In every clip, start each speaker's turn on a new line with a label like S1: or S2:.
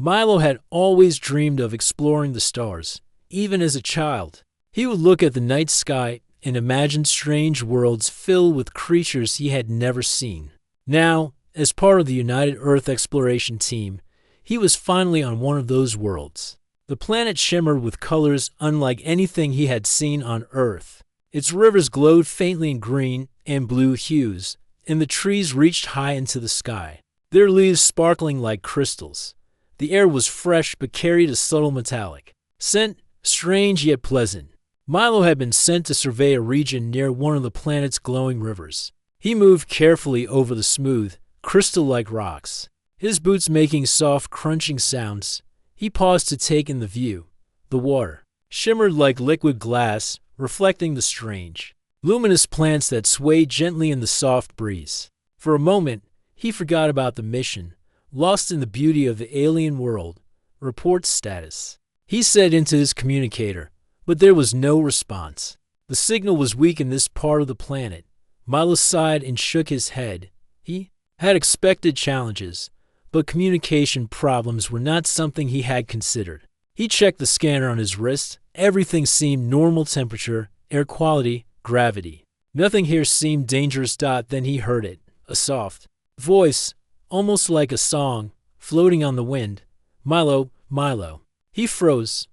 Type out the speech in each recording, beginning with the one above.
S1: Milo had always dreamed of exploring the stars, even as a child. He would look at the night sky and imagine strange worlds filled with creatures he had never seen. Now, as part of the United Earth exploration team, he was finally on one of those worlds. The planet shimmered with colors unlike anything he had seen on Earth. Its rivers glowed faintly in green and blue hues, and the trees reached high into the sky, their leaves sparkling like crystals. The air was fresh but carried a subtle metallic scent, strange yet pleasant. Milo had been sent to survey a region near one of the planet's glowing rivers. He moved carefully over the smooth, crystal-like rocks, his boots making soft, crunching sounds. He paused to take in the view. The water shimmered like liquid glass, reflecting the strange, luminous plants that swayed gently in the soft breeze. For a moment, he forgot about the mission, lost in the beauty of the alien world. Report status. He said into his communicator, but there was no response. The signal was weak in this part of the planet. Milo sighed and shook his head. He had expected challenges, but communication problems were not something he had considered. He checked the scanner on his wrist. Everything seemed normal: temperature, air quality, gravity. Nothing here seemed dangerous. Then he heard it, a soft voice, almost like a song, floating on the wind. Milo, Milo. He froze.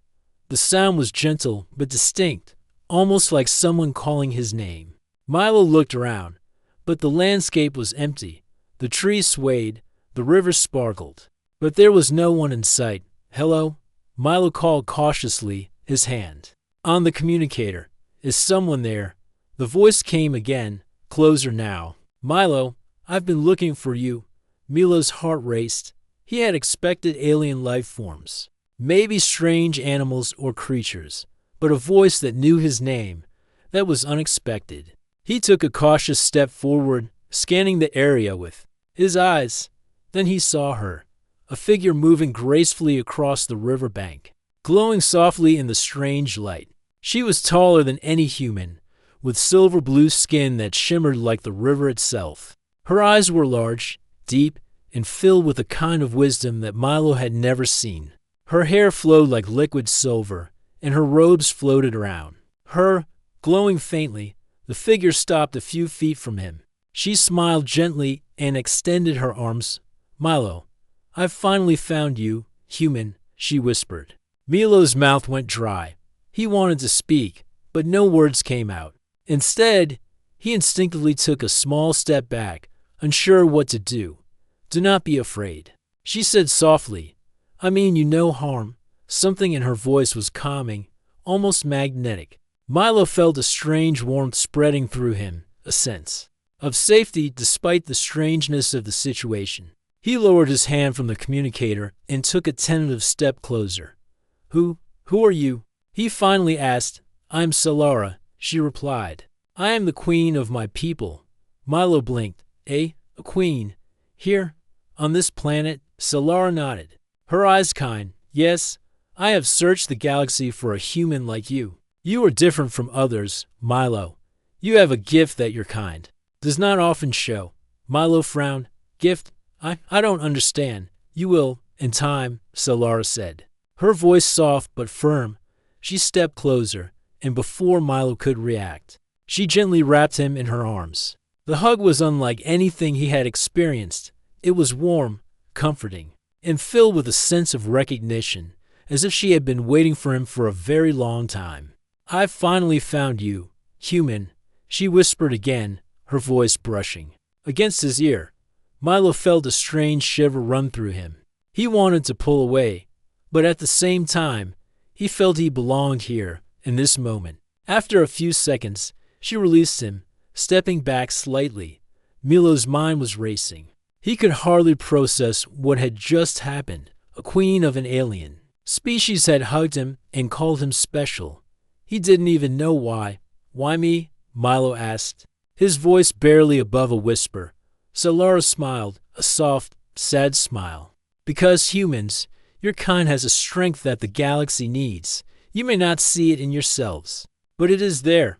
S1: The sound was gentle but distinct, almost like someone calling his name. Milo looked around, but the landscape was empty. The trees swayed, the river sparkled, but there was no one in sight. Hello? Milo called cautiously, his hand on the communicator. Is someone there? The voice came again, closer now. Milo, I've been looking for you. Milo's heart raced. He had expected alien life forms, maybe strange animals or creatures, but a voice that knew his name, that was unexpected. He took a cautious step forward, scanning the area with his eyes. Then he saw her, a figure moving gracefully across the riverbank, glowing softly in the strange light. She was taller than any human, with silver blue skin that shimmered like the river itself. Her eyes were large, deep, and filled with a kind of wisdom that Milo had never seen. Her hair flowed like liquid silver, and her robes floated around her, glowing faintly. The figure stopped a few feet from him. She smiled gently and extended her arms. Milo, I've finally found you, human, she whispered. Milo's mouth went dry. He wanted to speak, but no words came out. Instead, he instinctively took a small step back, unsure what to do. Do not be afraid, she said softly. I mean you no harm. Something in her voice was calming, almost magnetic. Milo felt a strange warmth spreading through him, a sense of safety despite the strangeness of the situation. He lowered his hand from the communicator and took a tentative step closer. Who are you? He finally asked. I'm Solara, she replied. I am the queen of my people. Milo blinked. A queen? Here? On this planet? Solara nodded. Her eyes kind. Yes, I have searched the galaxy for a human like you. You are different from others, Milo. You have a gift that your kind does not often show. Milo frowned. Gift? I don't understand. You will, in time, Solara said. Her voice soft but firm. She stepped closer, and before Milo could react, she gently wrapped him in her arms. The hug was unlike anything he had experienced. It was warm, comforting, and filled with a sense of recognition, as if she had been waiting for him for a very long time. I've finally found you, human, she whispered again, her voice brushing against his ear. Milo felt a strange shiver run through him. He wanted to pull away, but at the same time, he felt he belonged here, in this moment. After a few seconds, she released him, stepping back slightly. Milo's mind was racing. He could hardly process what had just happened. A queen of an alien species had hugged him and called him special. He didn't even know why. Why me? Milo asked, his voice barely above a whisper. Solara smiled, a soft, sad smile. Because humans, your kind has a strength that the galaxy needs. You may not see it in yourselves, but it is there.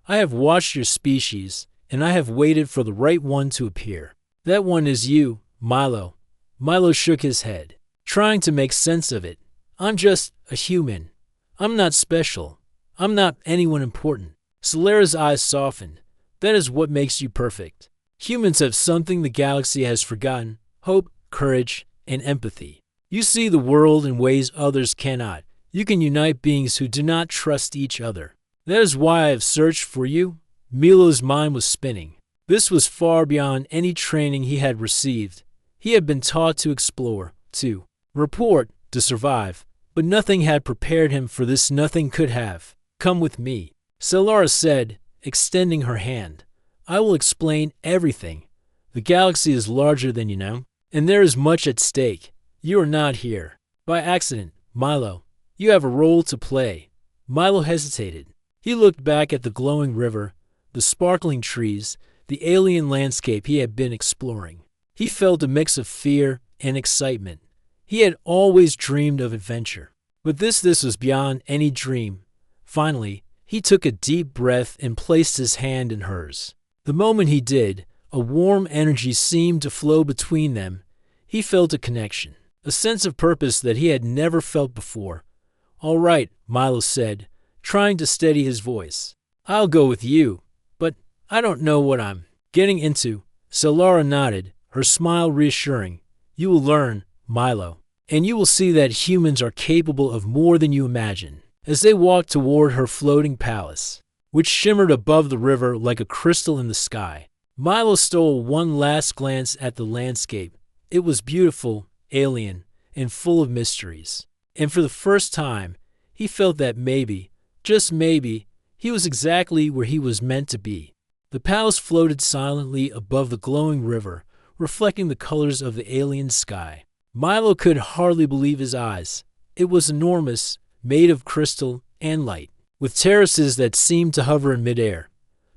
S1: I have watched your species, and I have waited for the right one to appear. That one is you, Milo. Milo shook his head. trying to make sense of it. I'm just a human. I'm not special. I'm not anyone important. Solara's eyes softened. That is what makes you perfect. Humans have something the galaxy has forgotten: hope, courage, and empathy. You see the world in ways others cannot. You can unite beings who do not trust each other. That is why I have searched for you. Milo's mind was spinning. This was far beyond any training he had received. He had been taught to explore, to report, to survive, but nothing had prepared him for this. Nothing could have. Come with me, Solara said, extending her hand. I will explain everything. The galaxy is larger than you know, and there is much at stake. You are not here by accident, Milo. You have a role to play. Milo hesitated. He looked back at the glowing river, the sparkling trees, the alien landscape he had been exploring. He felt a mix of fear and excitement. He had always dreamed of adventure, but this was beyond any dream. Finally, he took a deep breath and placed his hand in hers. The moment he did, a warm energy seemed to flow between them. He felt a connection, a sense of purpose that he had never felt before. All right, Milo said, trying to steady his voice. I'll go with you, but I don't know what I'm getting into. Solara nodded, her smile reassuring. You will learn, Milo, and you will see that humans are capable of more than you imagine. As they walked toward her floating palace, which shimmered above the river like a crystal in the sky, Milo stole one last glance at the landscape. It was beautiful, alien, and full of mysteries. And for the first time, he felt that maybe, just maybe, he was exactly where he was meant to be. The palace floated silently above the glowing river, reflecting the colors of the alien sky. Milo could hardly believe his eyes. It was enormous, made of crystal and light, with terraces that seemed to hover in midair,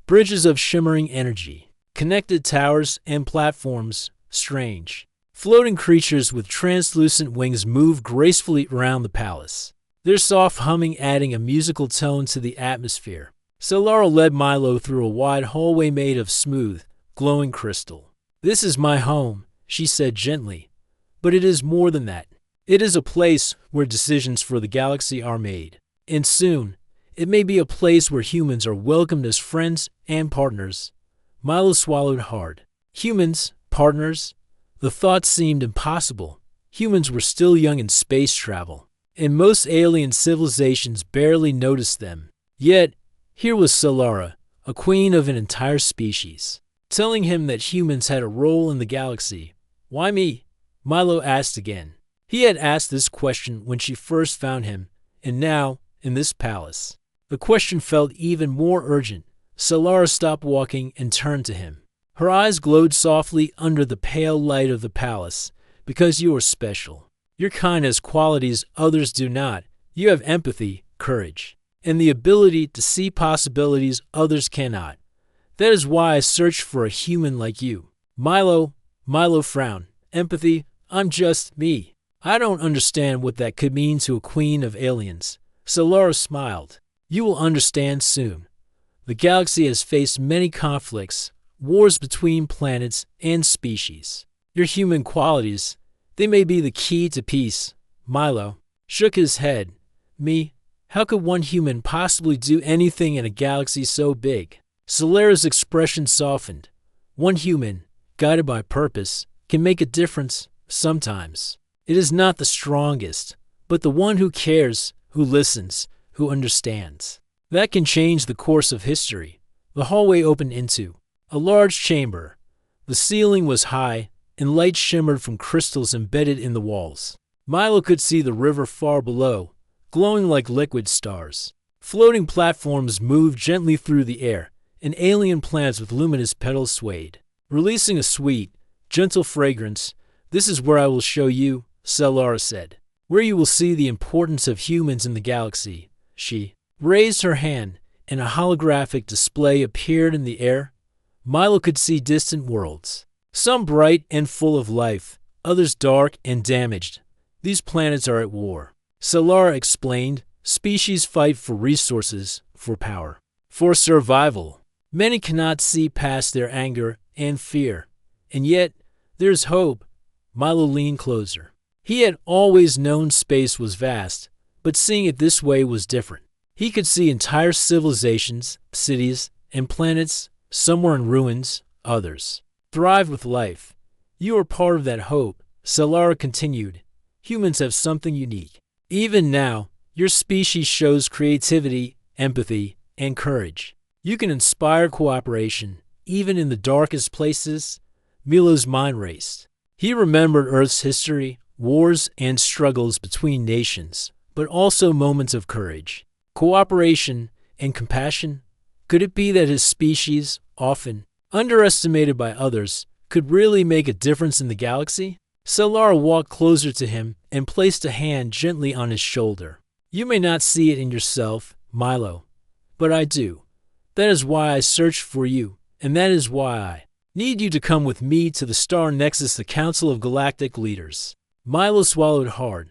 S1: bridges of shimmering energy, connected towers and platforms, strange. Floating creatures with translucent wings moved gracefully around the palace, their soft humming adding a musical tone to the atmosphere. Solara led Milo through a wide hallway made of smooth, glowing crystal. This is my home, she said gently, but it is more than that. It is a place where decisions for the galaxy are made. And soon, it may be a place where humans are welcomed as friends and partners. Milo swallowed hard. Humans, partners? The thought seemed impossible. Humans were still young in space travel, and most alien civilizations barely noticed them. Yet, here was Solara, a queen of an entire species, telling him that humans had a role in the galaxy. Why me? Milo asked again. He had asked this question when she first found him, and now, in this palace, the question felt even more urgent. Solara stopped walking and turned to him. Her eyes glowed softly under the pale light of the palace. Because you are special. Your kind has qualities others do not. You have empathy, courage, and the ability to see possibilities others cannot. That is why I searched for a human like you. Milo frowned. Empathy? I'm just me. I don't understand what that could mean to a queen of aliens. Solara smiled. You will understand soon. The galaxy has faced many conflicts, wars between planets and species. Your human qualities, they may be the key to peace. Milo shook his head. Me? How could one human possibly do anything in a galaxy so big? Solara's expression softened. One human, guided by purpose, can make a difference sometimes. It is not the strongest, but the one who cares, who listens, who understands. That can change the course of history. The hallway opened into a large chamber. The ceiling was high, and light shimmered from crystals embedded in the walls. Milo could see the river far below, glowing like liquid stars. Floating platforms moved gently through the air, and alien plants with luminous petals swayed, releasing a sweet, gentle fragrance. This is where I will show you, Solara said, where you will see the importance of humans in the galaxy. She raised her hand, and a holographic display appeared in the air. Milo could see distant worlds, some bright and full of life, others dark and damaged. These planets are at war. Solara explained. Species fight for resources, for power, for survival. Many cannot see past their anger and fear. And yet, there's hope. Milo leaned closer. He had always known space was vast, but seeing it this way was different. He could see entire civilizations, cities, and planets, some were in ruins, others thrive with life. You are part of that hope, Solara continued. Humans have something unique. Even now, your species shows creativity, empathy, and courage. You can inspire cooperation, even in the darkest places. Milo's mind raced. He remembered Earth's history, wars and struggles between nations, but also moments of courage, cooperation, and compassion. Could it be that his species, often underestimated by others, could really make a difference in the galaxy? Solara walked closer to him and placed a hand gently on his shoulder. You may not see it in yourself, Milo, but I do. That is why I searched for you, and that is why I need you to come with me to the Star Nexus, the Council of Galactic Leaders. Milo swallowed hard.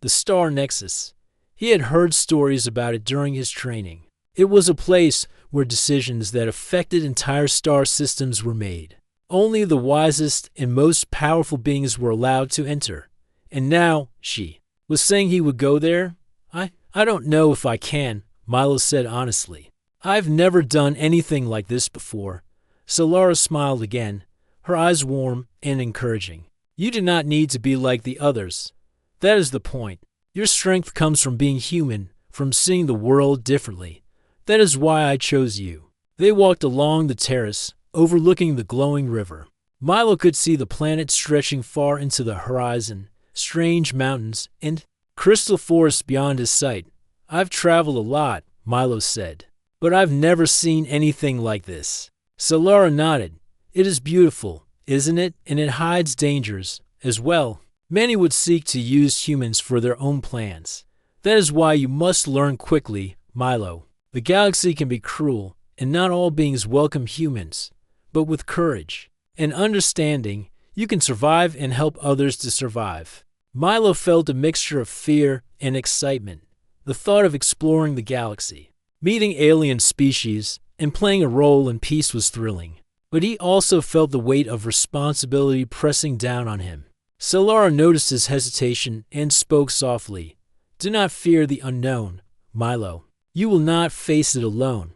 S1: The Star Nexus. He had heard stories about it during his training. It was a place where decisions that affected entire star systems were made. Only the wisest and most powerful beings were allowed to enter. And now, she was saying he would go there? I don't know if I can, Milo said honestly. I've never done anything like this before. Solara smiled again, her eyes warm and encouraging. You do not need to be like the others. That is the point. Your strength comes from being human, from seeing the world differently. That is why I chose you. They walked along the terrace, overlooking the glowing river. Milo could see the planet stretching far into the horizon, strange mountains, and crystal forests beyond his sight. I've traveled a lot, Milo said, but I've never seen anything like this. Solara nodded. It is beautiful, isn't it? And it hides dangers, as well. Many would seek to use humans for their own plans. That is why you must learn quickly, Milo. The galaxy can be cruel, and not all beings welcome humans. But with courage and understanding, you can survive and help others to survive. Milo felt a mixture of fear and excitement. The thought of exploring the galaxy, meeting alien species, and playing a role in peace was thrilling. But he also felt the weight of responsibility pressing down on him. Solara noticed his hesitation and spoke softly. Do not fear the unknown, Milo. You will not face it alone.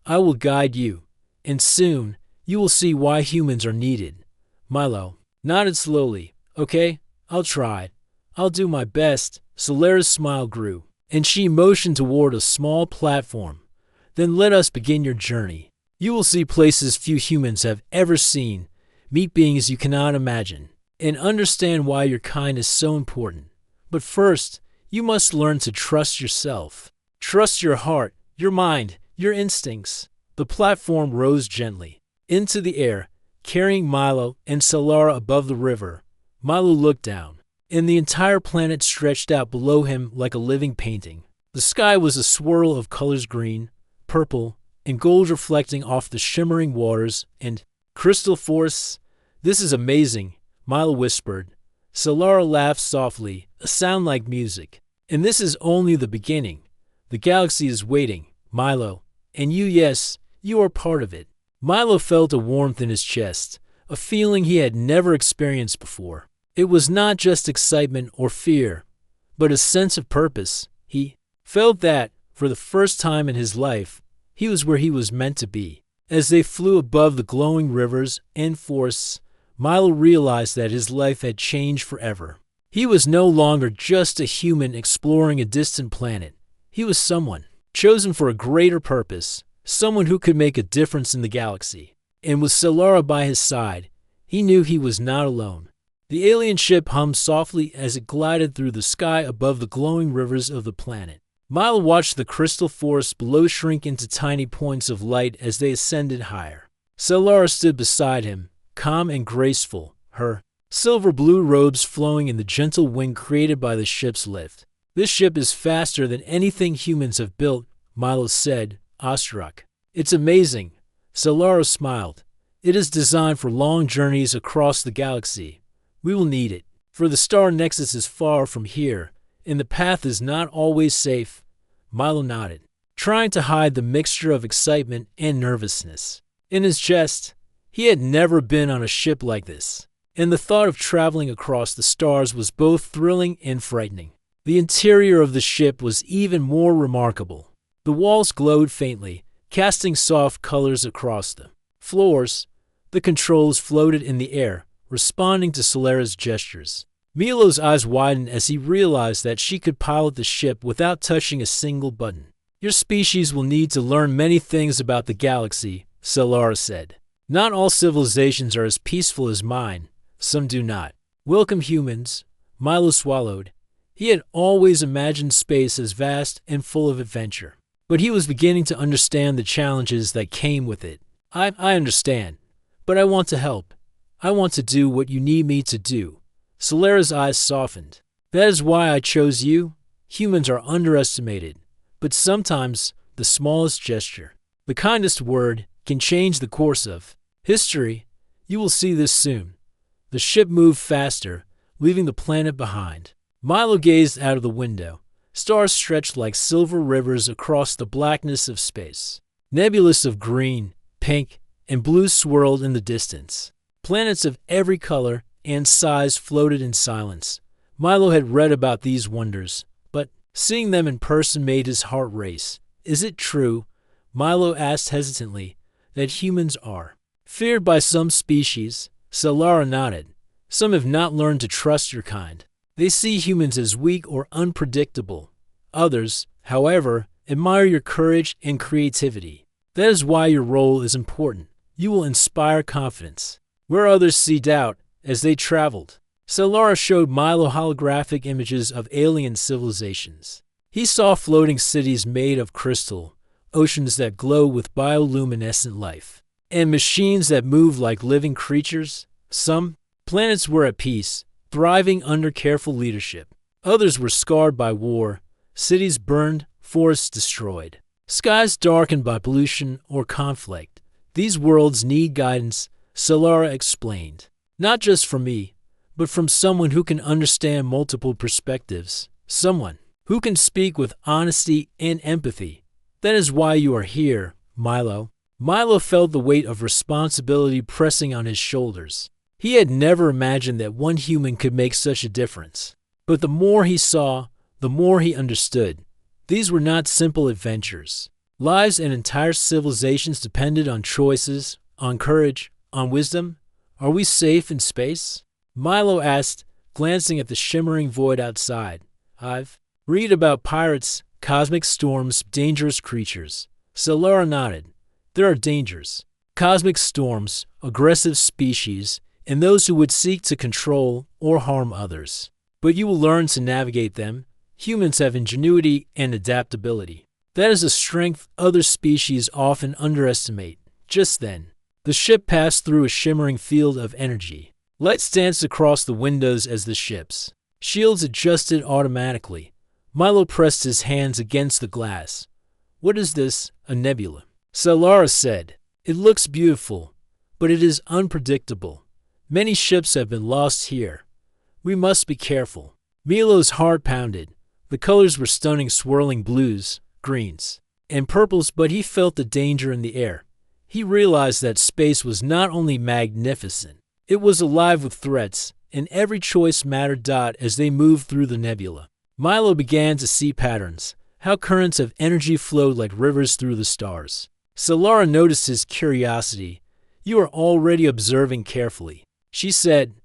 S1: I will guide you, and soon you will see why humans are needed. Milo nodded slowly. Okay, I'll try. I'll do my best. Solara's smile grew, and she motioned toward a small platform. Then let us begin your journey. You will see places few humans have ever seen, meet beings you cannot imagine, and understand why your kind is so important. But first, you must learn to trust yourself. Trust your heart, your mind, your instincts. The platform rose gently into the air, carrying Milo and Solara above the river. Milo looked down, and the entire planet stretched out below him like a living painting. The sky was a swirl of colors: green, purple, and gold, reflecting off the shimmering waters and crystal forests. This is amazing, Milo whispered. Solara laughed softly, a sound like music. And this is only the beginning. The galaxy is waiting, Milo. And you, yes, you are part of it. Milo felt a warmth in his chest, a feeling he had never experienced before. It was not just excitement or fear, but a sense of purpose. He felt that, for the first time in his life, he was where he was meant to be. As they flew above the glowing rivers and forests, Milo realized that his life had changed forever. He was no longer just a human exploring a distant planet. He was someone chosen for a greater purpose, someone who could make a difference in the galaxy. And with Solara by his side, he knew he was not alone. The alien ship hummed softly as it glided through the sky above the glowing rivers of the planet. Milo watched the crystal forest below shrink into tiny points of light as they ascended higher. Solara stood beside him, calm and graceful, her silver-blue robes flowing in the gentle wind created by the ship's lift. This ship is faster than anything humans have built, Milo said, awestruck. It's amazing. Solara smiled. It is designed for long journeys across the galaxy. We will need it, for the Star Nexus is far from here, and the path is not always safe. Milo nodded, trying to hide the mixture of excitement and nervousness in his chest. He had never been on a ship like this. and the thought of traveling across the stars was both thrilling and frightening. The interior of the ship was even more remarkable. The walls glowed faintly, casting soft colors across the floors. The controls floated in the air, responding to Solera's gestures. Milo's eyes widened as he realized that she could pilot the ship without touching a single button. Your species will need to learn many things about the galaxy, Solara said. Not all civilizations are as peaceful as mine. Some do not. Welcome, humans. Milo swallowed. He had always imagined space as vast and full of adventure, but he was beginning to understand the challenges that came with it. I understand, but I want to help. I want to do what you need me to do. Solera's eyes softened. That is why I chose you. Humans are underestimated, but sometimes the smallest gesture, the kindest word, can change the course of history. You will see this soon. The ship moved faster, leaving the planet behind. Milo gazed out of the window. Stars stretched like silver rivers across the blackness of space. Nebulas of green, pink, and blue swirled in the distance. Planets of every color and size floated in silence. Milo had read about these wonders, but seeing them in person made his heart race. Is it true, Milo asked hesitantly, that humans are feared by some species? Solara nodded. Some have not learned to trust your kind. They see humans as weak or unpredictable. Others, however, admire your courage and creativity. That is why your role is important. You will inspire confidence where others see doubt. As they traveled, Solara showed Milo holographic images of alien civilizations. He saw floating cities made of crystal, oceans that glow with bioluminescent life, and machines that move like living creatures. Some planets were at peace, thriving under careful leadership. Others were scarred by war, cities burned, forests destroyed, skies darkened by pollution or conflict. These worlds need guidance, Solara explained. Not just from me, but from someone who can understand multiple perspectives, someone who can speak with honesty and empathy. That is why you are here, Milo. Milo felt the weight of responsibility pressing on his shoulders. He had never imagined that one human could make such a difference. But the more he saw, the more he understood. These were not simple adventures. Lives and entire civilizations depended on choices, on courage, on wisdom. Are we safe in space? Milo asked, glancing at the shimmering void outside. I've read about pirates, cosmic storms, dangerous creatures. Solara nodded. There are dangers. Cosmic storms, aggressive species, and those who would seek to control or harm others. But you will learn to navigate them. Humans have ingenuity and adaptability. That is a strength other species often underestimate. Just then, the ship passed through a shimmering field of energy. Lights danced across the windows as the ship's shields adjusted automatically. Milo pressed his hands against the glass. What is this? A nebula. Solara said. It looks beautiful, but it is unpredictable. Many ships have been lost here. We must be careful. Milo's heart pounded. The colors were stunning, swirling blues, greens, and purples, but he felt the danger in the air. He realized that space was not only magnificent, it was alive with threats, and every choice mattered. As they moved through the nebula, Milo began to see patterns, how currents of energy flowed like rivers through the stars. Solara noticed his curiosity. You are already observing carefully, she said.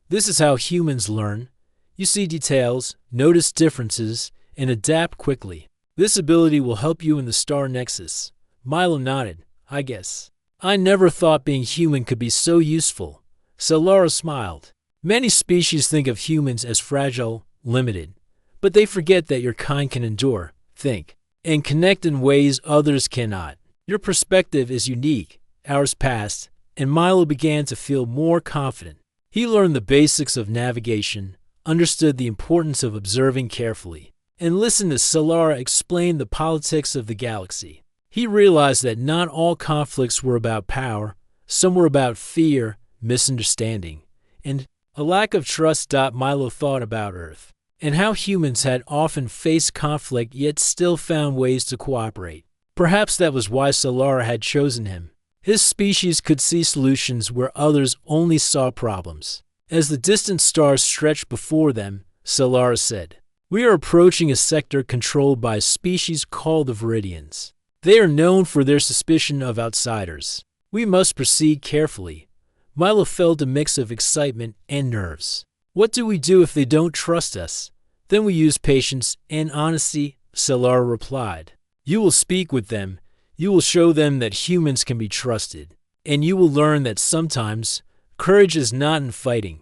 S1: This is how humans learn. You see details, notice differences, and adapt quickly. This ability will help you in the star nexus. Milo nodded. I guess. I never thought being human could be so useful. Solara smiled. Many species think of humans as fragile, limited, but they forget that your kind can endure, think, and connect in ways others cannot. Your perspective is unique. Hours passed, and Milo began to feel more confident. He learned the basics of navigation, understood the importance of observing carefully, and listened to Solara explain the politics of the galaxy. He realized that not all conflicts were about power. Some were about fear, misunderstanding, and a lack of trust. Milo thought about Earth, and how humans had often faced conflict yet still found ways to cooperate. Perhaps that was why Solara had chosen him. His species could see solutions where others only saw problems. As the distant stars stretched before them, Solara said, "We are approaching a sector controlled by a species called the Viridians. They are known for their suspicion of outsiders. We must proceed carefully." Milo felt a mix of excitement and nerves. "What do we do if they don't trust us?" "Then we use patience and honesty," Solara replied. "You will speak with them. You will show them that humans can be trusted. And you will learn that sometimes courage is not in fighting,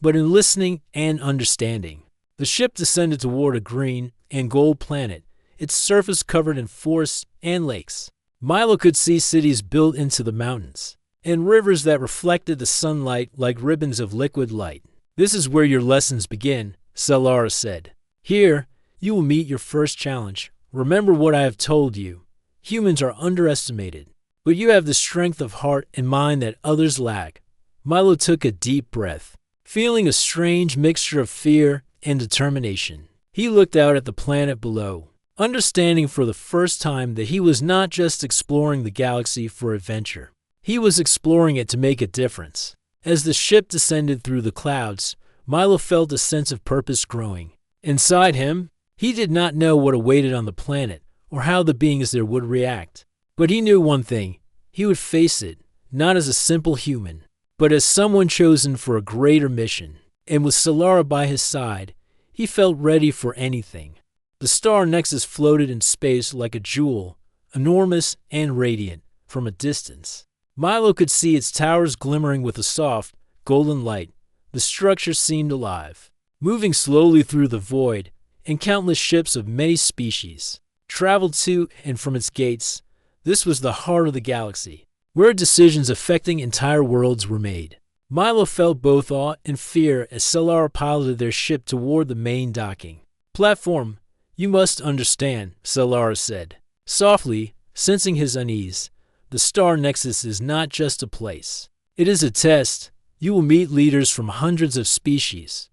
S1: but in listening and understanding." The ship descended toward a green and gold planet, its surface covered in forests and lakes. Milo could see cities built into the mountains, and rivers that reflected the sunlight like ribbons of liquid light. "This is where your lessons begin," Solara said. "Here, you will meet your first challenge. Remember what I have told you. Humans are underestimated, but you have the strength of heart and mind that others lack." Milo took a deep breath, feeling a strange mixture of fear and determination. He looked out at the planet below, understanding for the first time that he was not just exploring the galaxy for adventure. He was exploring it to make a difference. As the ship descended through the clouds, Milo felt a sense of purpose growing. Inside him, he did not know what awaited on the planet or how the beings there would react. But he knew one thing: he would face it, not as a simple human, but as someone chosen for a greater mission. And with Solara by his side, he felt ready for anything. The star Nexus floated in space like a jewel, enormous and radiant, from a distance. Milo could see its towers glimmering with a soft, golden light. The structure seemed alive, moving slowly through the void, and countless ships of many species traveled to and from its gates. This was the heart of the galaxy, where decisions affecting entire worlds were made. Milo felt both awe and fear as Solara piloted their ship toward the main docking platform. "You must understand," Solara said, softly, sensing his unease. "The Star Nexus is not just a place. It is a test. You will meet leaders from hundreds of species.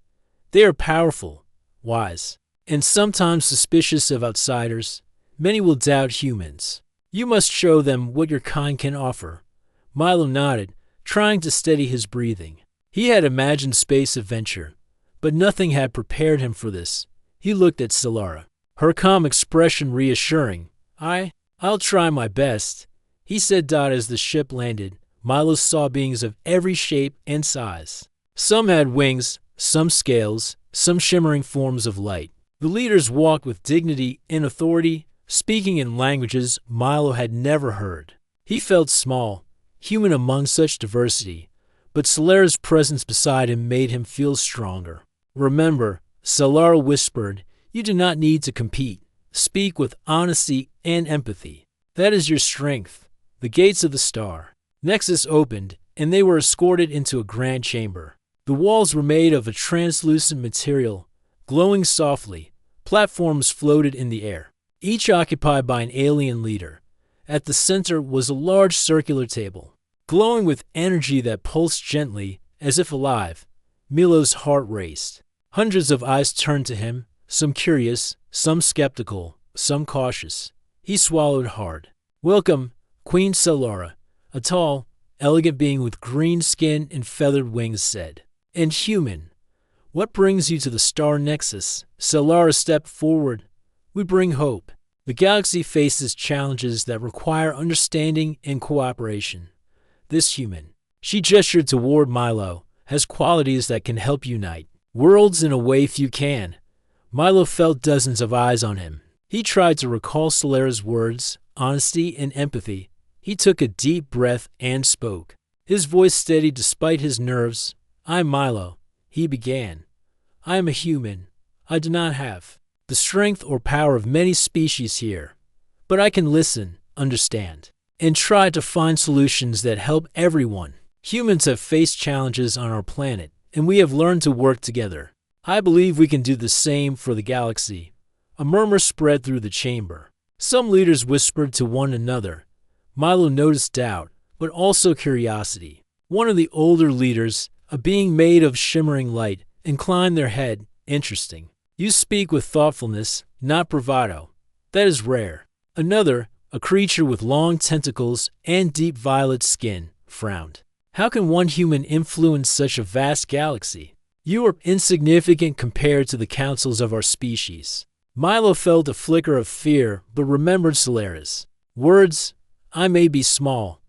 S1: They are powerful, wise, and sometimes suspicious of outsiders. Many will doubt humans. You must show them what your kind can offer." Milo nodded, trying to steady his breathing. He had imagined space adventure, but nothing had prepared him for this. He looked at Solara, her calm expression reassuring. I'll try my best," he said. As the ship landed, Milo saw beings of every shape and size. Some had wings, some scales, some shimmering forms of light. The leaders walked with dignity and authority, speaking in languages Milo had never heard. He felt small, human among such diversity, but Solara's presence beside him made him feel stronger. "Remember," Solara whispered, "you do not need to compete. Speak with honesty and empathy. That is your strength." The gates of the Star Nexus opened, and they were escorted into a grand chamber. The walls were made of a translucent material, glowing softly. Platforms floated in the air, each occupied by an alien leader. At the center was a large circular table, glowing with energy that pulsed gently, as if alive. Milo's heart raced. Hundreds of eyes turned to him, some curious, some skeptical, some cautious. He swallowed hard. "Welcome, Queen Solara," a tall, elegant being with green skin and feathered wings said. "And human, what brings you to the Star Nexus?" Solara stepped forward. "We bring hope. The galaxy faces challenges that require understanding and cooperation. This human," she gestured toward Milo, "has qualities that can help unite worlds in a way few can." Milo felt dozens of eyes on him. He tried to recall Solara's words, honesty and empathy. He took a deep breath and spoke, his voice steady despite his nerves. "I'm Milo," he began. "I am a human. I do not have the strength or power of many species here, but I can listen, understand, and try to find solutions that help everyone. Humans have faced challenges on our planet, and we have learned to work together. I believe we can do the same for the galaxy." A murmur spread through the chamber. Some leaders whispered to one another. Milo noticed doubt, but also curiosity. One of the older leaders, a being made of shimmering light, inclined their head. "Interesting. You speak with thoughtfulness, not bravado. That is rare." Another, a creature with long tentacles and deep violet skin, frowned. How can one human influence such a vast galaxy? You are insignificant compared to the councils of our species. Milo felt a flicker of fear, but remembered Solera's words. I may be small,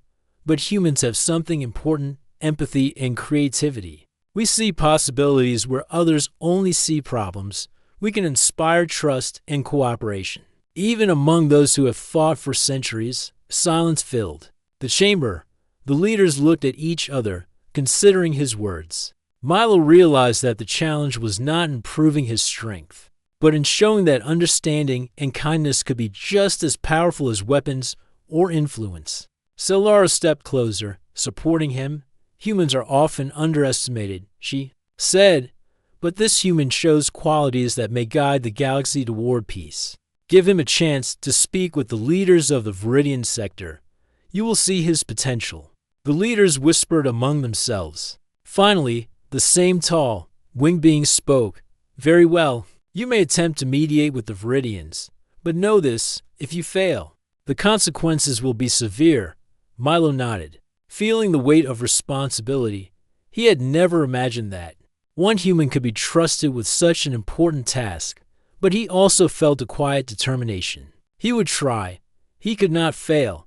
S1: but humans have something important: empathy and creativity. We see possibilities where others only see problems. We can inspire trust and cooperation. Even among those who have fought for centuries, silence filled the chamber. The leaders looked at each other, considering his words. Milo realized that the challenge was not in proving his strength, but in showing that understanding and kindness could be just as powerful as weapons or influence. Solara stepped closer, supporting him. Humans are often underestimated, she said, but this human shows qualities that may guide the galaxy toward peace. Give him a chance to speak with the leaders of the Viridian sector. You will see his potential. The leaders whispered among themselves. Finally, the same tall, winged being spoke. Very well. You may attempt to mediate with the Viridians, but know this: if you fail, the consequences will be severe. Milo nodded, feeling the weight of responsibility. He had never imagined that one human could be trusted with such an important task, but he also felt a quiet determination. He would try. He could not fail,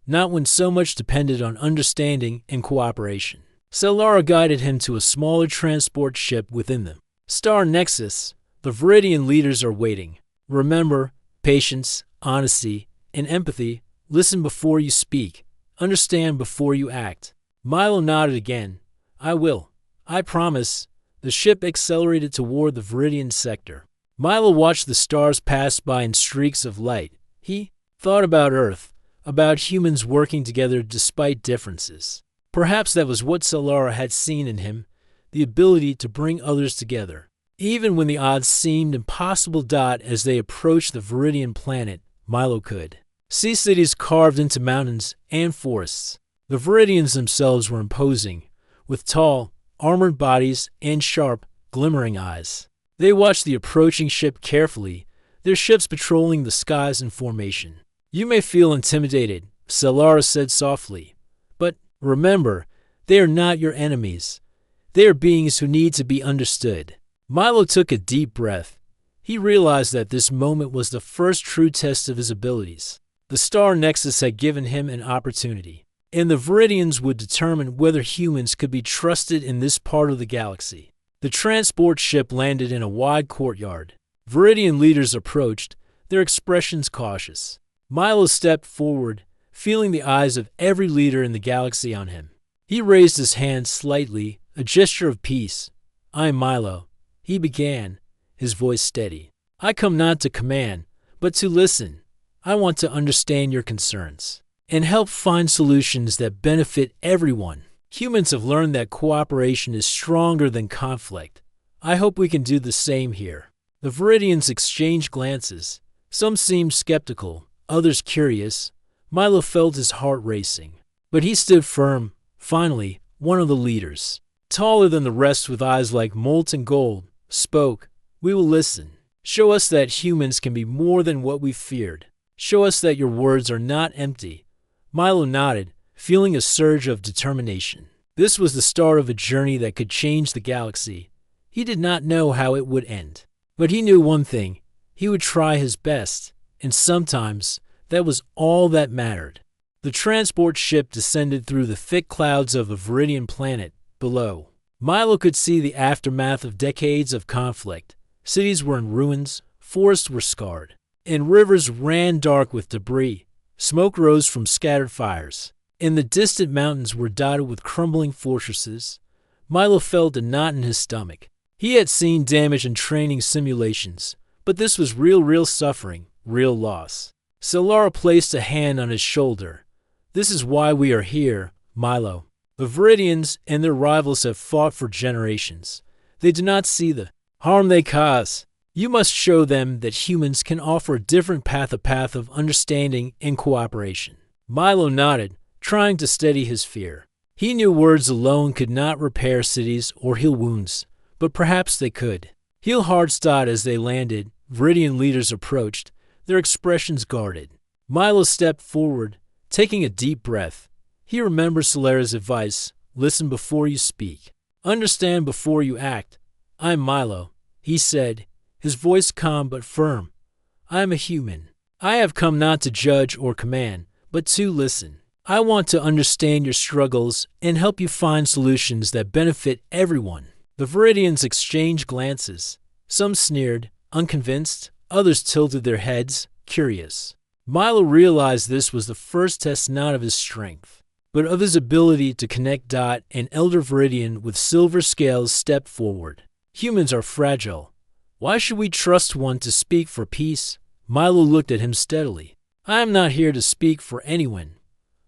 S1: not when so much depended on understanding and cooperation. Solara guided him to a smaller transport ship within them. Star Nexus. The Viridian leaders are waiting. Remember, patience, honesty, and empathy. Listen before you speak. Understand before you act. Milo nodded again. I will. I promise. The ship accelerated toward the Viridian sector. Milo watched the stars pass by in streaks of light. He thought about Earth, about humans working together despite differences. Perhaps that was what Solara had seen in him, the ability to bring others together. Even when the odds seemed impossible. As they approached the Viridian planet, Milo could see cities carved into mountains and forests. The Viridians themselves were imposing, with tall, armored bodies and sharp, glimmering eyes. They watched the approaching ship carefully, their ships patrolling the skies in formation. You may feel intimidated, Solara said softly, but remember, they are not your enemies. They are beings who need to be understood. Milo took a deep breath. He realized that this moment was the first true test of his abilities. The Star Nexus had given him an opportunity, and the Viridians would determine whether humans could be trusted in this part of the galaxy. The transport ship landed in a wide courtyard. Viridian leaders approached, their expressions cautious. Milo stepped forward, feeling the eyes of every leader in the galaxy on him. He raised his hand slightly, a gesture of peace. I am Milo. He began, his voice steady. I come not to command, but to listen. I want to understand your concerns and help find solutions that benefit everyone. Humans have learned that cooperation is stronger than conflict. I hope we can do the same here. The Viridians exchanged glances. Some seemed skeptical, others curious. Milo felt his heart racing, but he stood firm. Finally, one of the leaders, taller than the rest with eyes like molten gold, spoke. We will listen. Show us that humans can be more than what we feared. Show us that your words are not empty. Milo nodded, feeling a surge of determination. This was the start of a journey that could change the galaxy. He did not know how it would end, but he knew one thing. He would try his best, and sometimes that was all that mattered. The transport ship descended through the thick clouds of the Viridian planet below. Milo could see the aftermath of decades of conflict. Cities were in ruins, forests were scarred, and rivers ran dark with debris. Smoke rose from scattered fires, and the distant mountains were dotted with crumbling fortresses. Milo felt a knot in his stomach. He had seen damage in training simulations, but this was real suffering, real loss. Solara placed a hand on his shoulder. This is why we are here, Milo. The Viridians and their rivals have fought for generations. They do not see the harm they cause. You must show them that humans can offer a different path, a path of understanding and cooperation. Milo nodded, trying to steady his fear. He knew words alone could not repair cities or heal wounds, but perhaps they could. Heal hearts. As they landed, Viridian leaders approached, their expressions guarded. Milo stepped forward, taking a deep breath. He remembered Solera's advice, listen before you speak. Understand before you act. I'm Milo, he said, his voice calm but firm. I am a human. I have come not to judge or command, but to listen. I want to understand your struggles and help you find solutions that benefit everyone. The Viridians exchanged glances. Some sneered, unconvinced, others tilted their heads, curious. Milo realized this was the first test not of his strength, but of his ability to connect. An elder Viridian with silver scales stepped forward. Humans are fragile. Why should we trust one to speak for peace? Milo looked at him steadily. I am not here to speak for anyone.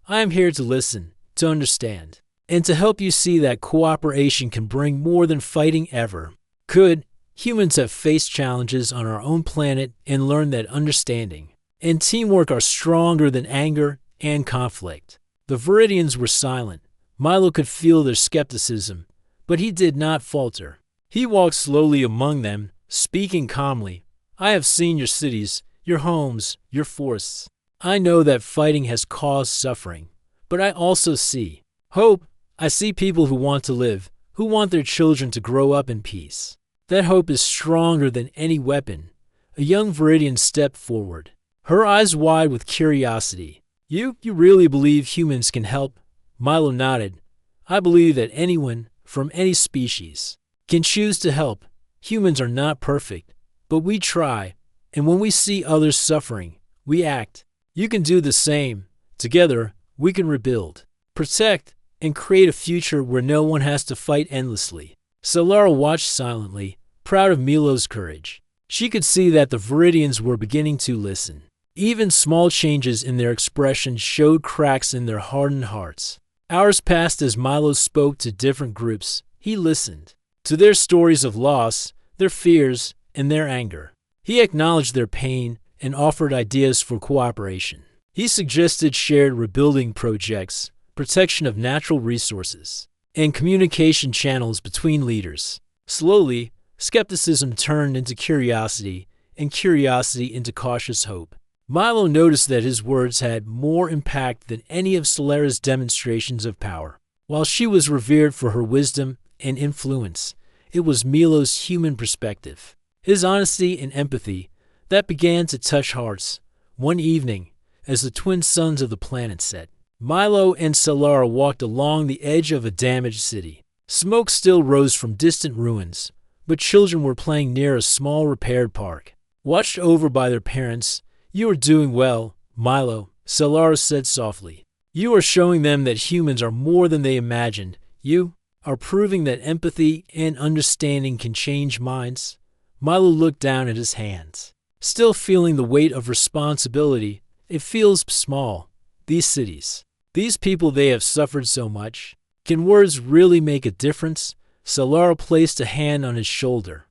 S1: I am here to listen, to understand, and to help you see that cooperation can bring more than fighting ever could. Humans have faced challenges on our own planet and learned that understanding and teamwork are stronger than anger and conflict. The Viridians were silent. Milo could feel their skepticism, but he did not falter. He walked slowly among them, speaking calmly. I have seen your cities, your homes, your forests. I know that fighting has caused suffering, but I also see hope. I see people who want to live, who want their children to grow up in peace. That hope is stronger than any weapon. A young Viridian stepped forward, her eyes wide with curiosity. You really believe humans can help? Milo nodded. I believe that anyone, from any species, can choose to help. Humans are not perfect, but we try, and when we see others suffering, we act. You can do the same. Together, we can rebuild, protect, and create a future where no one has to fight endlessly. Solara watched silently, proud of Milo's courage. She could see that the Viridians were beginning to listen. Even small changes in their expression showed cracks in their hardened hearts. Hours passed as Milo spoke to different groups. He listened to their stories of loss, their fears, and their anger. He acknowledged their pain and offered ideas for cooperation. He suggested shared rebuilding projects, protection of natural resources, and communication channels between leaders. Slowly, skepticism turned into curiosity, and curiosity into cautious hope. Milo noticed that his words had more impact than any of Solara's demonstrations of power. While she was revered for her wisdom and influence, it was Milo's human perspective, his honesty and empathy, that began to touch hearts. One evening, as the twin suns of the planet set, Milo and Solara walked along the edge of a damaged city. Smoke still rose from distant ruins, but children were playing near a small repaired park. Watched over by their parents, you are doing well, Milo, Solara said softly. You are showing them that humans are more than they imagined. You are proving that empathy and understanding can change minds. Milo looked down at his hands, still feeling the weight of responsibility. It feels small. These cities, these people, they have suffered so much. Can words really make a difference? Solara placed a hand on his shoulder.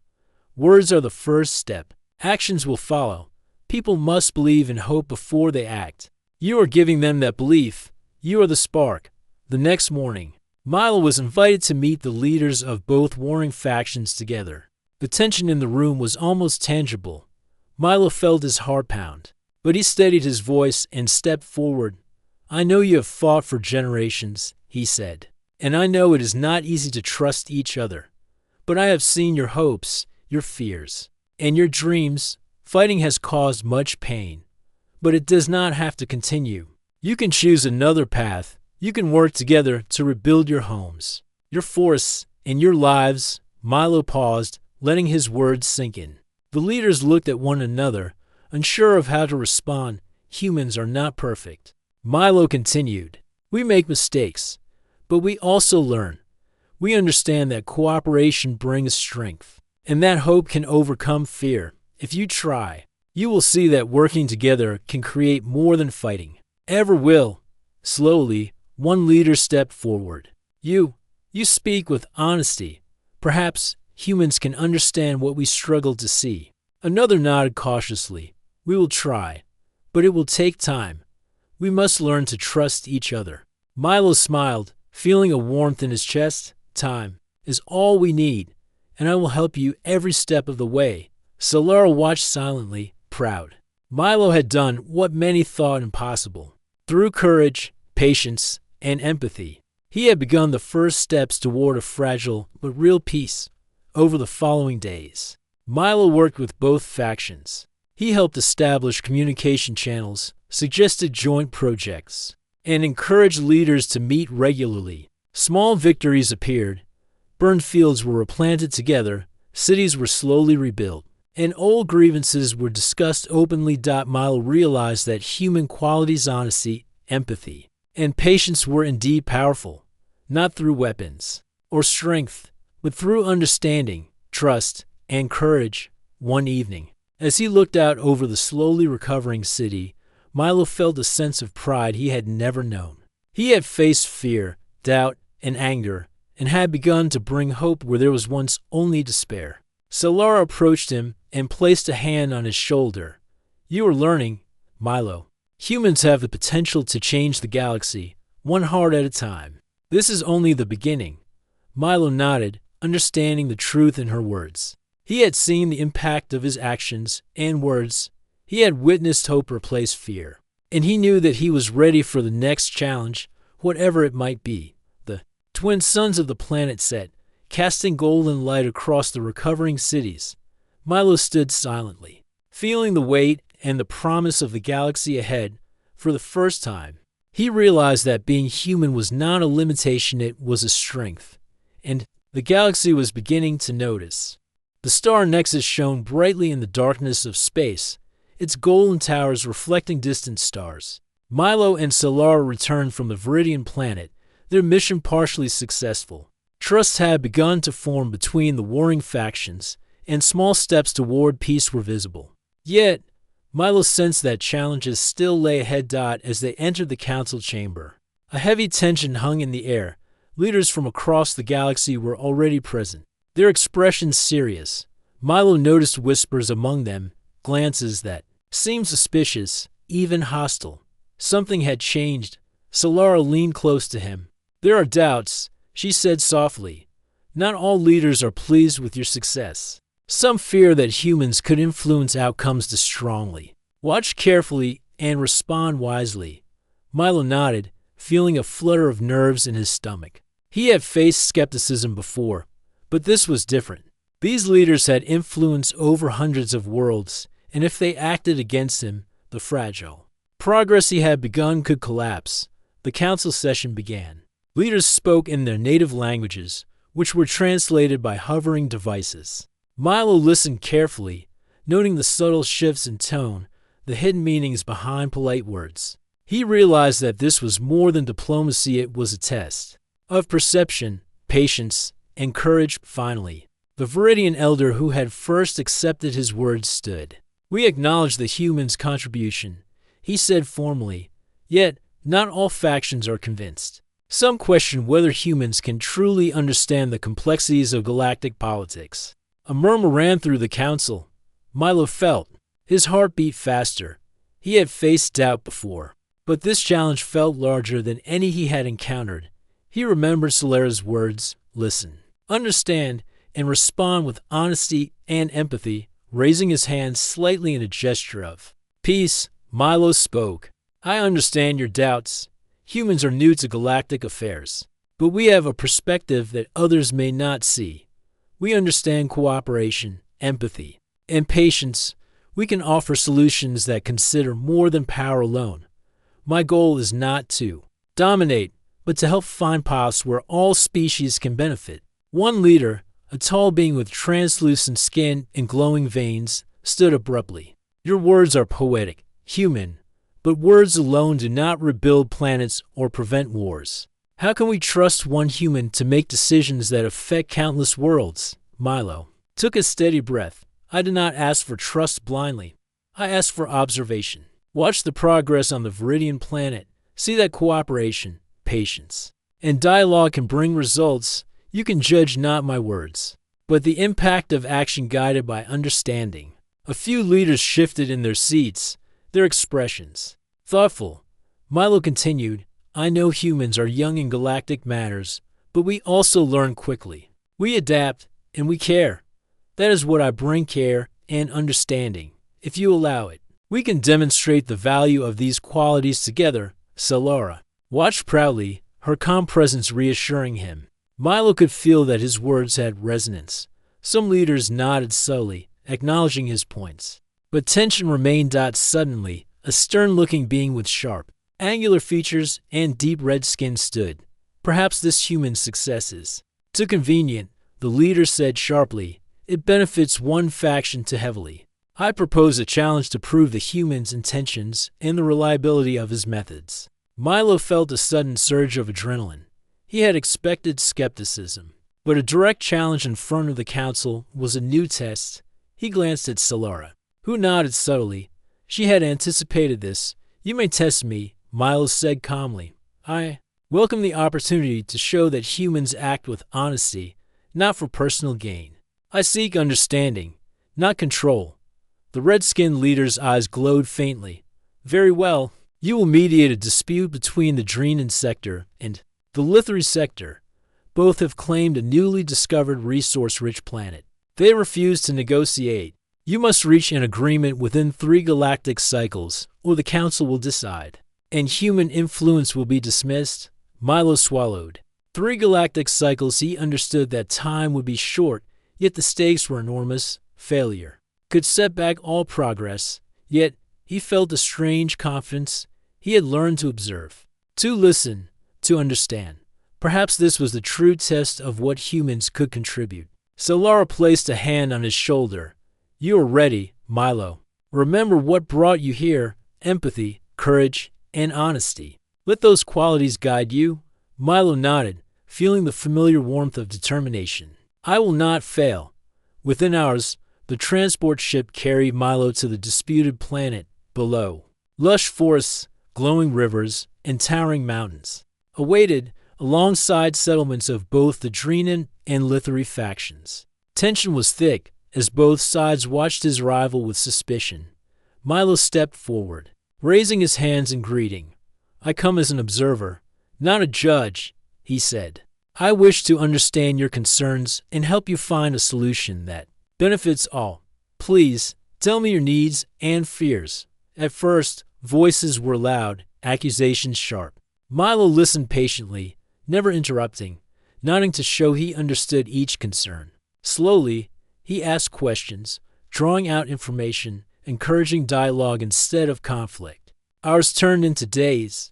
S1: Words are the first step. Actions will follow. People must believe and hope before they act. You are giving them that belief. You are the spark. The next morning, Milo was invited to meet the leaders of both warring factions together. The tension in the room was almost tangible. Milo felt his heart pound, but he steadied his voice and stepped forward. I know you have fought for generations, he said, and I know it is not easy to trust each other. But I have seen your hopes, your fears, and your dreams. Fighting has caused much pain, but it does not have to continue. You can choose another path. You can work together to rebuild your homes, your forests, and your lives. Milo paused, letting his words sink in. The leaders looked at one another, unsure of how to respond. Humans are not perfect. Milo continued. We make mistakes, but we also learn. We understand that cooperation brings strength, and that hope can overcome fear. If you try, you will see that working together can create more than fighting ever will. Slowly, one leader stepped forward. You speak with honesty. Perhaps humans can understand what we struggle to see. Another nodded cautiously. We will try, but it will take time. We must learn to trust each other. Milo smiled, feeling a warmth in his chest. Time is all we need, and I will help you every step of the way. Solara watched silently, proud. Milo had done what many thought impossible. Through courage, patience, and empathy, He had begun the first steps toward a fragile but real peace. Over the following days, Milo worked with both factions. He helped establish communication channels, suggested joint projects, and encouraged leaders to meet regularly. Small victories appeared. Burned fields were replanted together, cities were slowly rebuilt, and old grievances were discussed openly. Milo realized that human qualities, honesty, empathy, and patience were indeed powerful, not through weapons or strength, but through understanding, trust, and courage. One evening, as he looked out over the slowly recovering city, Milo felt a sense of pride he had never known. He had faced fear, doubt, and anger, and had begun to bring hope where there was once only despair. Solara approached him and placed a hand on his shoulder. "You are learning, Milo. Humans have the potential to change the galaxy, one heart at a time. This is only the beginning." Milo nodded, understanding the truth in her words. He had seen the impact of his actions and words. He had witnessed hope replace fear, and he knew that he was ready for the next challenge, whatever it might be. The twin suns of the planet set, casting golden light across the recovering cities. Milo stood silently, feeling the weight and the promise of the galaxy ahead. For the first time, he realized that being human was not a limitation, it was a strength, and the galaxy was beginning to notice. The star nexus shone brightly in the darkness of space, its golden towers reflecting distant stars. Milo and Solara returned from the Viridian planet, their mission partially successful. Trust had begun to form between the warring factions, and small steps toward peace were visible. Yet, Milo sensed that challenges still lay ahead. As they entered the council chamber, a heavy tension hung in the air. Leaders from across the galaxy were already present, their expressions serious. Milo noticed whispers among them, glances that seemed suspicious, even hostile. Something had changed. Solara leaned close to him. "There are doubts," she said softly. "Not all leaders are pleased with your success. Some fear that humans could influence outcomes too strongly. Watch carefully and respond wisely." Milo nodded, feeling a flutter of nerves in his stomach. He had faced skepticism before, but this was different. These leaders had influence over hundreds of worlds, and if they acted against him, the fragile progress he had begun could collapse. The council session began. Leaders spoke in their native languages, which were translated by hovering devices. Milo listened carefully, noting the subtle shifts in tone, the hidden meanings behind polite words. He realized that this was more than diplomacy, it was a test of perception, patience, and courage. Finally, the Viridian elder who had first accepted his words stood. "We acknowledge the humans' contribution," he said formally, "yet not all factions are convinced. Some question whether humans can truly understand the complexities of galactic politics." A murmur ran through the council. Milo felt his heart beat faster. He had faced doubt before, but this challenge felt larger than any he had encountered. He remembered Solara's words, "Listen, understand, and respond with honesty and empathy." Raising his hand slightly in a gesture of peace, Milo spoke. "I understand your doubts. Humans are new to galactic affairs, but we have a perspective that others may not see. We understand cooperation, empathy, and patience. We can offer solutions that consider more than power alone. My goal is not to dominate, but to help find paths where all species can benefit." One leader, a tall being with translucent skin and glowing veins, stood abruptly. "Your words are poetic, human, but words alone do not rebuild planets or prevent wars. How can we trust one human to make decisions that affect countless worlds?" Milo took a steady breath. "I did not ask for trust blindly. I asked for observation. Watch the progress on the Viridian planet. See that cooperation, patience, and dialogue can bring results. You can judge not my words, but the impact of action guided by understanding." A few leaders shifted in their seats, their expressions thoughtful. Milo continued, "I know humans are young in galactic matters, but we also learn quickly. We adapt, and we care. That is what I bring, care and understanding. If you allow it, we can demonstrate the value of these qualities together." Solara watched proudly, her calm presence reassuring him. Milo could feel that his words had resonance. Some leaders nodded slowly, acknowledging his points. But tension remained. Suddenly, a stern-looking being with sharp, angular features and deep red skin stood. Perhaps this human's successes. Too convenient, the leader said sharply. It benefits one faction too heavily. I propose a challenge to prove the human's intentions and the reliability of his methods. Milo felt a sudden surge of adrenaline. He had expected skepticism, but a direct challenge in front of the council was a new test. He glanced at Solara, who nodded subtly. She had anticipated this. You may test me, Milo said calmly. I welcome the opportunity to show that humans act with honesty, not for personal gain. I seek understanding, not control. The red-skinned leader's eyes glowed faintly. Very well. You will mediate a dispute between the Dreenan sector and the Lithri sector. Both have claimed a newly discovered resource-rich planet. They refuse to negotiate. You must reach an agreement within 3 galactic cycles, or the council will decide. And human influence will be dismissed. Milo swallowed. 3 galactic cycles. He understood that time would be short, yet the stakes were enormous. Failure could set back all progress, yet he felt a strange confidence. He had learned to observe, to listen, to understand. Perhaps this was the true test of what humans could contribute. Solara placed a hand on his shoulder. You are ready, Milo. Remember what brought you here: empathy, courage, and honesty. Let those qualities guide you. Milo nodded, feeling the familiar warmth of determination. I will not fail. Within hours, the transport ship carried Milo to the disputed planet below. Lush forests, glowing rivers, and towering mountains awaited alongside settlements of both the Dreenan and Lithri factions. Tension was thick as both sides watched his arrival with suspicion. Milo stepped forward, raising his hands in greeting. I come as an observer, not a judge, he said. I wish to understand your concerns and help you find a solution that benefits all. Please, tell me your needs and fears. At first, voices were loud, accusations sharp. Milo listened patiently, never interrupting, nodding to show he understood each concern. Slowly, he asked questions, drawing out information, encouraging dialogue instead of conflict. Hours turned into days.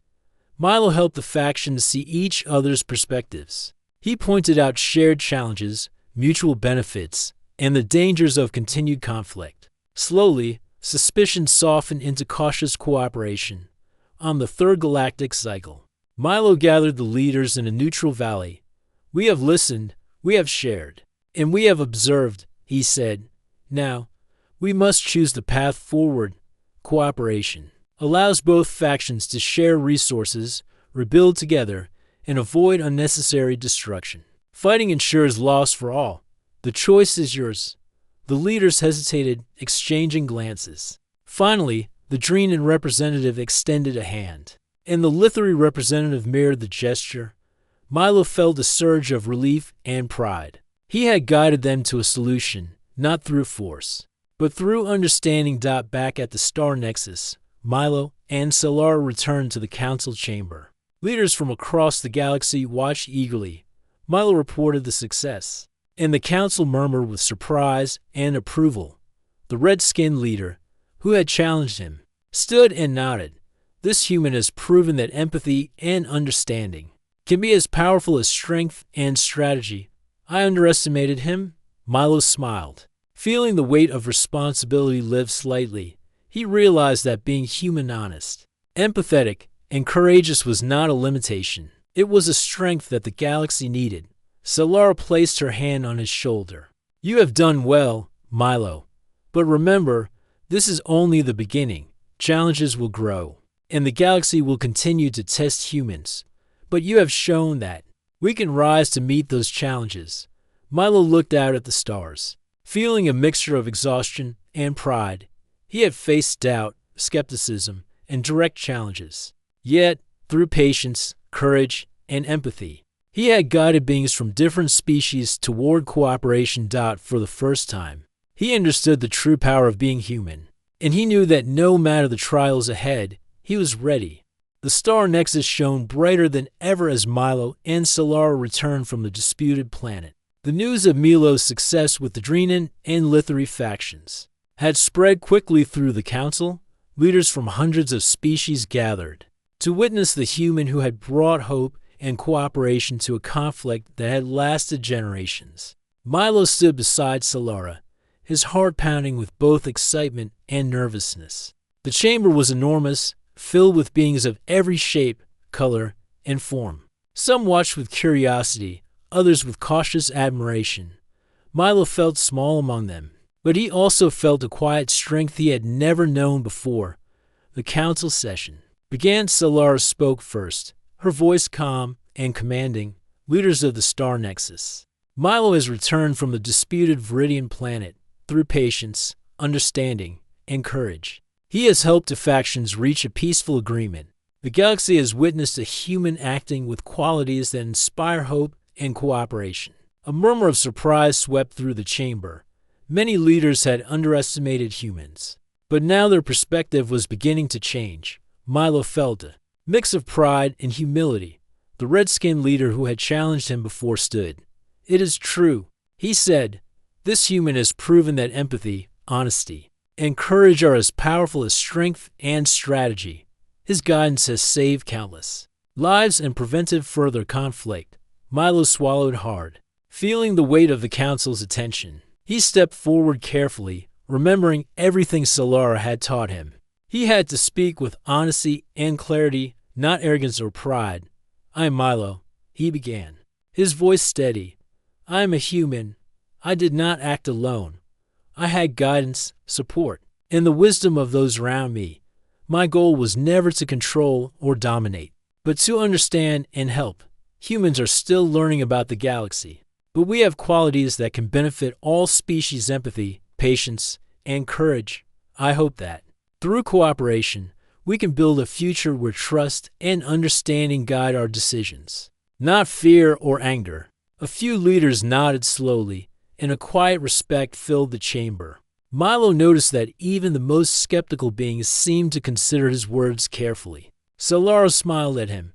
S1: Milo helped the factions see each other's perspectives. He pointed out shared challenges, mutual benefits, and the dangers of continued conflict. Slowly, suspicion softened into cautious cooperation. On the 3rd galactic cycle, Milo gathered the leaders in a neutral valley. We have listened, we have shared, and we have observed, he said. Now, we must choose the path forward. Cooperation allows both factions to share resources, rebuild together, and avoid unnecessary destruction. Fighting ensures loss for all. The choice is yours. The leaders hesitated, exchanging glances. Finally, the Dreenan representative extended a hand, and the Lithri representative mirrored the gesture. Milo felt a surge of relief and pride. He had guided them to a solution, not through force, but through understanding. Back at the Star Nexus, Milo and Solara returned to the council chamber. Leaders from across the galaxy watched eagerly. Milo reported the success, and the council murmured with surprise and approval. The red-skinned leader, who had challenged him, stood and nodded. This human has proven that empathy and understanding can be as powerful as strength and strategy. I underestimated him. Milo smiled, feeling the weight of responsibility lift slightly. He realized that being human, honest, empathetic, and courageous was not a limitation. It was a strength that the galaxy needed. Solara placed her hand on his shoulder. You have done well, Milo. But remember, this is only the beginning. Challenges will grow, and the galaxy will continue to test humans. But you have shown that we can rise to meet those challenges. Milo looked out at the stars, feeling a mixture of exhaustion and pride. He had faced doubt, skepticism, and direct challenges. Yet, through patience, courage, and empathy, he had guided beings from different species toward cooperation. For the first time, he understood the true power of being human, and he knew that no matter the trials ahead, he was ready. The star nexus shone brighter than ever as Milo and Solara returned from the disputed planet. The news of Milo's success with the Drenan and Lithari factions had spread quickly through the council. Leaders from hundreds of species gathered to witness the human who had brought hope and cooperation to a conflict that had lasted generations. Milo stood beside Solara, his heart pounding with both excitement and nervousness. The chamber was enormous, filled with beings of every shape, color, and form. Some watched with curiosity, others with cautious admiration. Milo felt small among them, but he also felt a quiet strength he had never known before. The council session began. Solara spoke first, her voice calm and commanding. Leaders of the Star Nexus. Milo has returned from the disputed Viridian planet through patience, understanding, and courage. He has helped the factions reach a peaceful agreement. The galaxy has witnessed a human acting with qualities that inspire hope and cooperation. A murmur of surprise swept through the chamber. Many leaders had underestimated humans, but now their perspective was beginning to change. Milo felt a mix of pride and humility. The red-skinned leader who had challenged him before stood. "It is true," he said. "This human has proven that empathy, honesty, and courage are as powerful as strength and strategy. His guidance has saved countless lives and prevented further conflict." Milo swallowed hard, feeling the weight of the council's attention. He stepped forward carefully, remembering everything Solara had taught him. He had to speak with honesty and clarity, not arrogance or pride. "I am Milo," he began, his voice steady. "I am a human. I did not act alone. I had guidance, support, and the wisdom of those around me. My goal was never to control or dominate, but to understand and help. Humans are still learning about the galaxy, but we have qualities that can benefit all species: empathy, patience, and courage. I hope that, through cooperation, we can build a future where trust and understanding guide our decisions, not fear or anger." A few leaders nodded slowly, and a quiet respect filled the chamber. Milo noticed that even the most skeptical beings seemed to consider his words carefully. Solara smiled at him.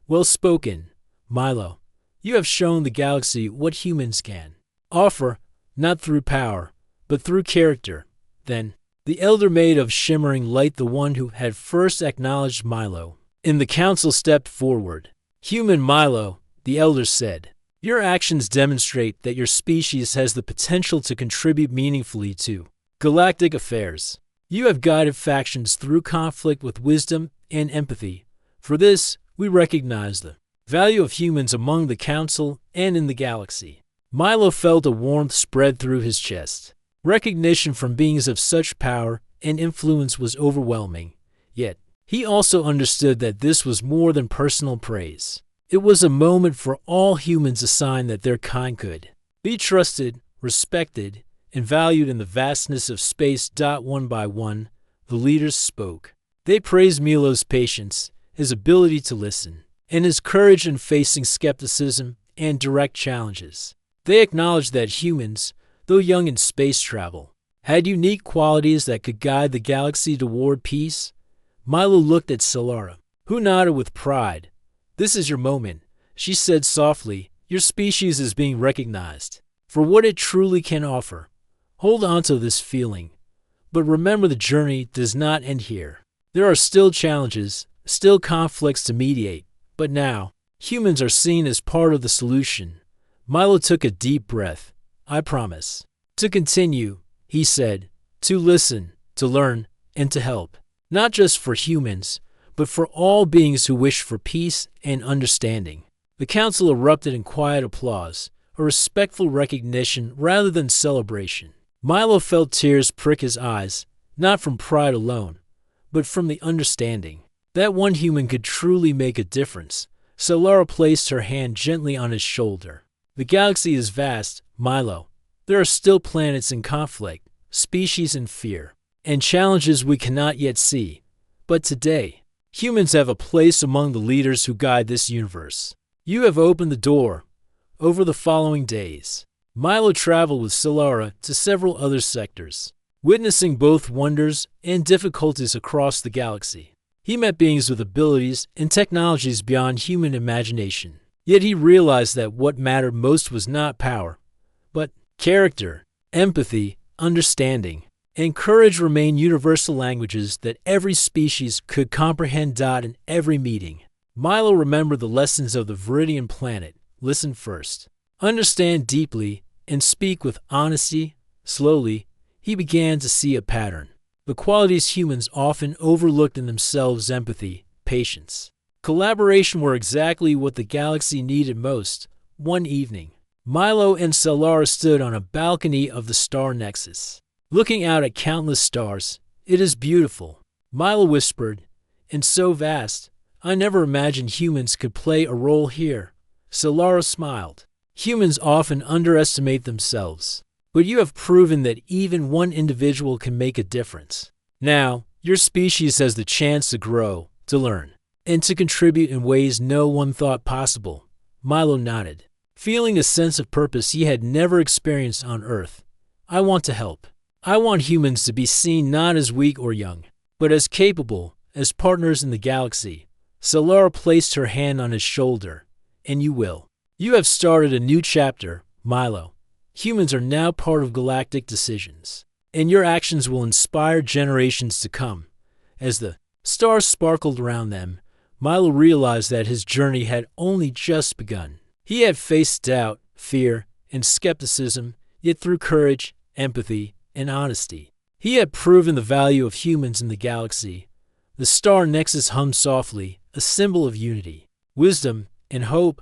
S1: "Well spoken, Milo. You have shown the galaxy what humans can offer, not through power, but through character." Then, the elder made of shimmering light, the one who had first acknowledged Milo, and the council stepped forward. "Human Milo," the elder said, "your actions demonstrate that your species has the potential to contribute meaningfully to galactic affairs. You have guided factions through conflict with wisdom and empathy. For this, we recognize the value of humans among the council and in the galaxy." Milo felt a warmth spread through his chest. Recognition from beings of such power and influence was overwhelming. Yet, he also understood that this was more than personal praise. It was a moment for all humans, a sign that their kind could be trusted, respected, and valued in the vastness of space. One by one, the leaders spoke. They praised Milo's patience, his ability to listen, and his courage in facing skepticism and direct challenges. They acknowledged that humans, though young in space travel, had unique qualities that could guide the galaxy toward peace. Milo looked at Solara, who nodded with pride. "This is your moment," she said softly. "Your species is being recognized for what it truly can offer. Hold on to this feeling. But remember, the journey does not end here. There are still challenges, still conflicts to mediate. But now, humans are seen as part of the solution." Milo took a deep breath. "I promise to continue," he said, "to listen, to learn, and to help. Not just for humans, but for all beings who wish for peace and understanding." The council erupted in quiet applause, a respectful recognition rather than celebration. Milo felt tears prick his eyes, not from pride alone, but from the understanding that one human could truly make a difference. Solara placed her hand gently on his shoulder. "The galaxy is vast, Milo. There are still planets in conflict, species in fear, and challenges we cannot yet see. But today, humans have a place among the leaders who guide this universe. You have opened the door." Over the following days, Milo traveled with Solara to several other sectors, witnessing both wonders and difficulties across the galaxy. He met beings with abilities and technologies beyond human imagination. Yet he realized that what mattered most was not power, but character, empathy, understanding, and courage remain universal languages that every species could comprehend. In every meeting, Milo remembered the lessons of the Viridian planet. Listen first, understand deeply, and speak with honesty. Slowly, he began to see a pattern. The qualities humans often overlooked in themselves: empathy, patience, collaboration were exactly what the galaxy needed most. One evening, Milo and Solara stood on a balcony of the star nexus, looking out at countless stars. "It is beautiful," Milo whispered, "and so vast. I never imagined humans could play a role here." Solara smiled. "Humans often underestimate themselves, but you have proven that even one individual can make a difference. Now, your species has the chance to grow, to learn, and to contribute in ways no one thought possible." Milo nodded, feeling a sense of purpose he had never experienced on Earth. "I want to help. I want humans to be seen not as weak or young, but as capable, as partners in the galaxy." Solara placed her hand on his shoulder. "And you will. You have started a new chapter, Milo. Humans are now part of galactic decisions, and your actions will inspire generations to come." As the stars sparkled around them, Milo realized that his journey had only just begun. He had faced doubt, fear, and skepticism, yet through courage, empathy, and honesty, he had proven the value of humans in the galaxy. The star nexus hummed softly, a symbol of unity, wisdom, and hope.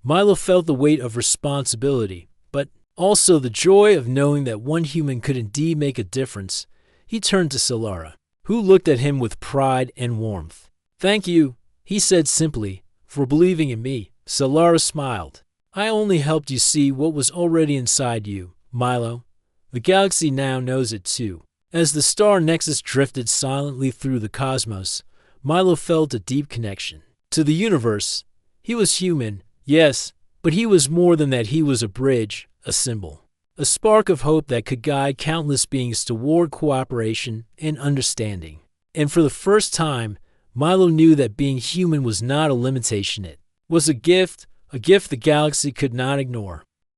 S1: Milo felt the weight of responsibility, but also the joy of knowing that one human could indeed make a difference. He turned to Solara, who looked at him with pride and warmth. "Thank you," he said simply, "for believing in me." Solara smiled. "I only helped you see what was already inside you, Milo. The galaxy now knows it too." As the star nexus drifted silently through the cosmos, Milo felt a deep connection to the universe. He was human, yes, but he was more than that. He was a bridge, a symbol, a spark of hope that could guide countless beings toward cooperation and understanding. And for the first time, Milo knew that being human was not a limitation. It was a gift the galaxy could not ignore.